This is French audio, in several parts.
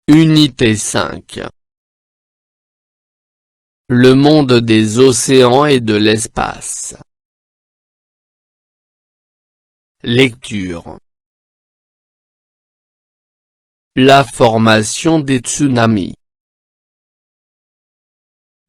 Unité 5. Le monde des océans et de l'espace. Lecture. La formation des tsunamis.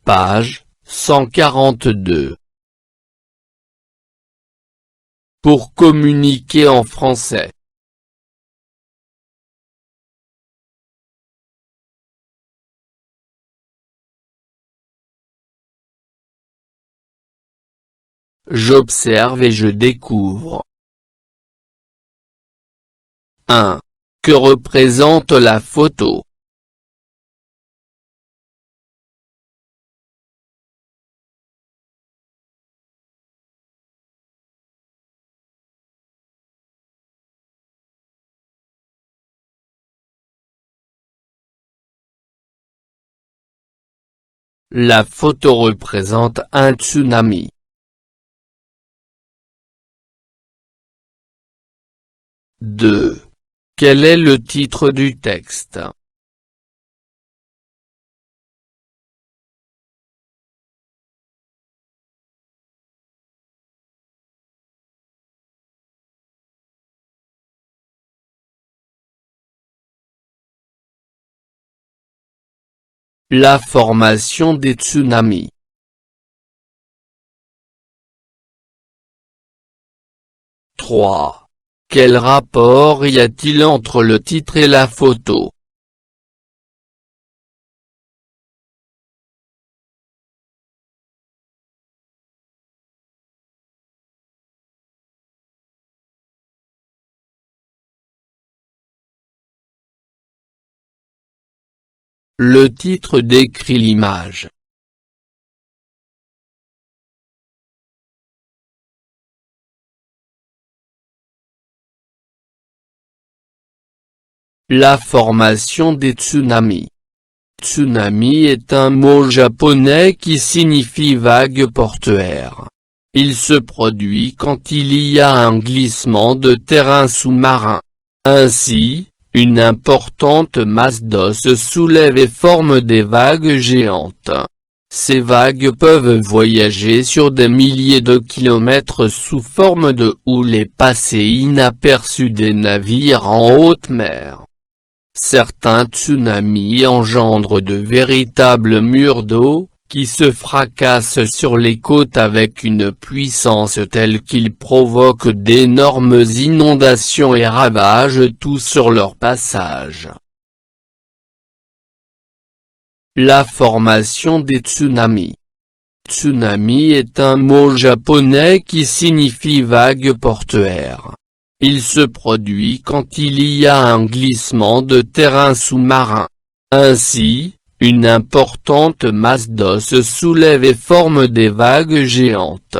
Page 142. Pour communiquer en français. J'observe et je découvre. 1. Que représente la photo? La photo représente un tsunami. 2. Quel est le titre du texte? La formation des tsunamis. 3. Quel rapport y a-t-il entre le titre et la photo? Le titre décrit l'image. La formation des tsunamis. Tsunami est un mot japonais qui signifie vague portuaire. Il se produit quand il y a un glissement de terrain sous-marin. Ainsi, une importante masse d'eau se soulève et forme des vagues géantes. Ces vagues peuvent voyager sur des milliers de kilomètres sous forme de houle et passer inaperçus des navires en haute mer. Certains tsunamis engendrent de véritables murs d'eau, qui se fracassent sur les côtes avec une puissance telle qu'ils provoquent d'énormes inondations et ravagent tout sur leur passage. La formation des tsunamis. Tsunami est un mot japonais qui signifie vague portuaire. Il se produit quand il y a un glissement de terrain sous-marin. Ainsi, une importante masse d'eau se soulève et forme des vagues géantes.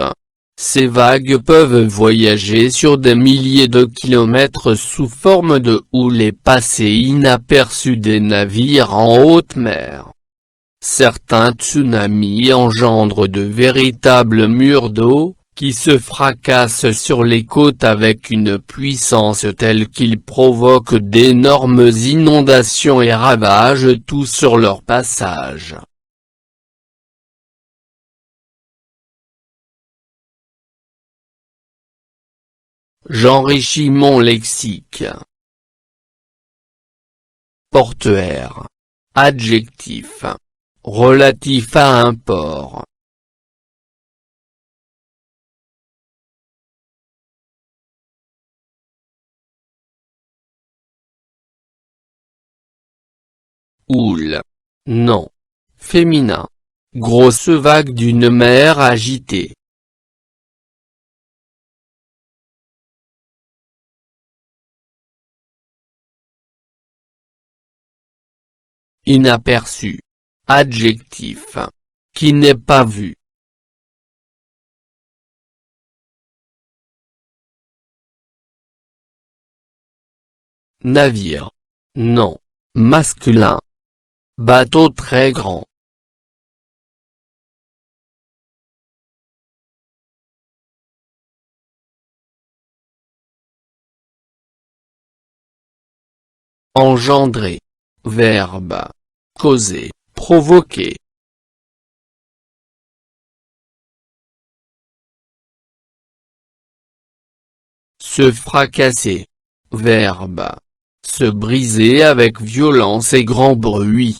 Ces vagues peuvent voyager sur des milliers de kilomètres sous forme de houle et passer inaperçus des navires en haute mer. Certains tsunamis engendrent de véritables murs d'eau, qui se fracassent sur les côtes avec une puissance telle qu'ils provoquent d'énormes inondations et ravagent tout sur leur passage. J'enrichis mon lexique. Portuaire. Adjectif. Relatif à un port. Houle. Nom. Féminin. Grosse vague d'une mer agitée. Inaperçu. Adjectif. Qui n'est pas vu. Navire. Nom. Masculin. Bateau très grand. Engendrer. Verbe. Causer, provoquer. Se fracasser. Verbe. Se briser avec violence et grand bruit.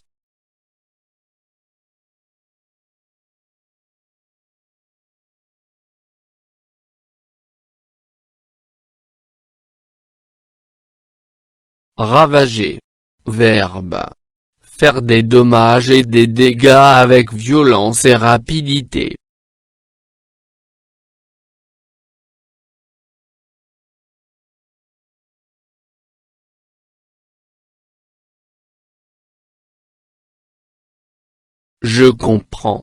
Ravager. Verbe. Faire des dommages et des dégâts avec violence et rapidité. Je comprends.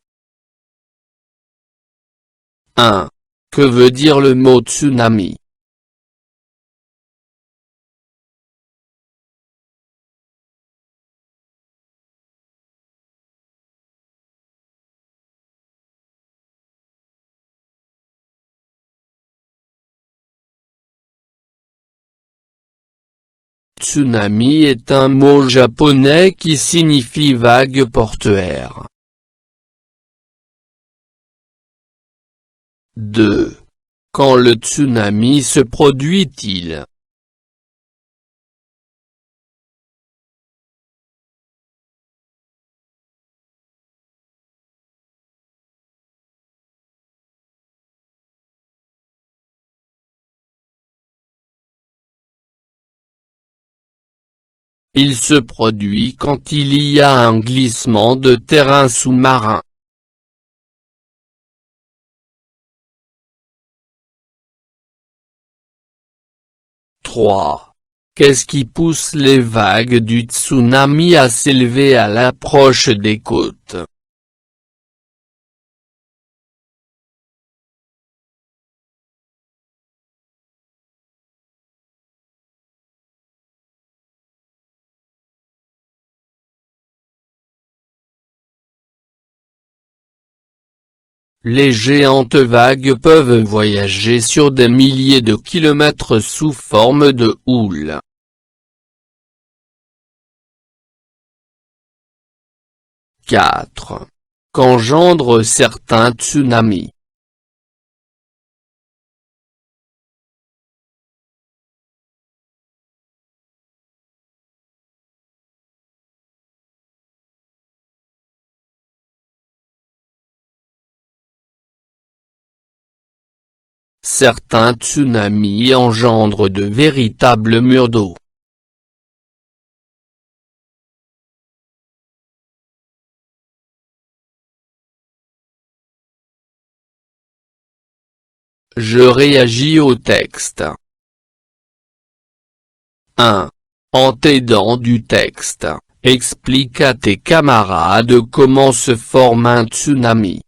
1. Que veut dire le mot tsunami? Tsunami est un mot japonais qui signifie vague portuaire. 2. Quand le tsunami se produit-il? Il se produit quand il y a un glissement de terrain sous-marin. 3. Qu'est-ce qui pousse les vagues du tsunami à s'élever à l'approche des côtes? Les géantes vagues peuvent voyager sur des milliers de kilomètres sous forme de houle. 4. Qu'engendrent certains tsunamis? Certains tsunamis engendrent de véritables murs d'eau. Je réagis au texte. 1. En t'aidant du texte, explique à tes camarades comment se forme un tsunami.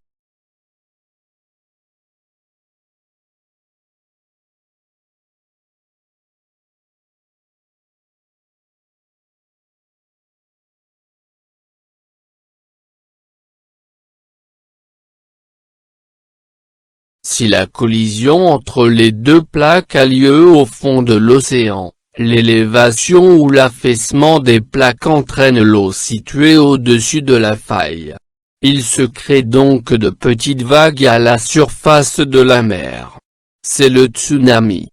Si la collision entre les deux plaques a lieu au fond de l'océan, l'élévation ou l'affaissement des plaques entraîne l'eau située au-dessus de la faille. Il se crée donc de petites vagues à la surface de la mer. C'est le tsunami.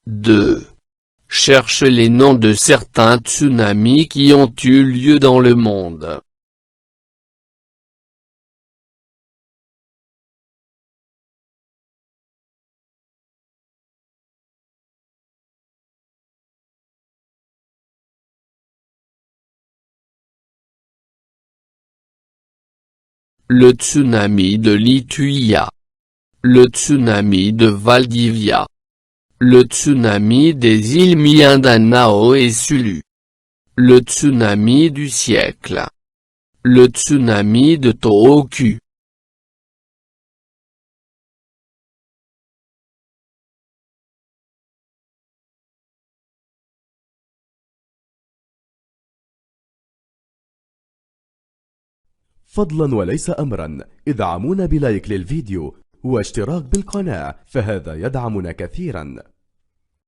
2. Cherche les noms de certains tsunamis qui ont eu lieu dans le monde. Le tsunami de Lituia. Le tsunami de Valdivia. Le tsunami des îles Mindanao et Sulu. Le tsunami du siècle. Le tsunami de Tohoku. فضلا وليس أمرا ادعمونا بلايك للفيديو واشتراك بالقناة، فهذا يدعمنا كثيرا.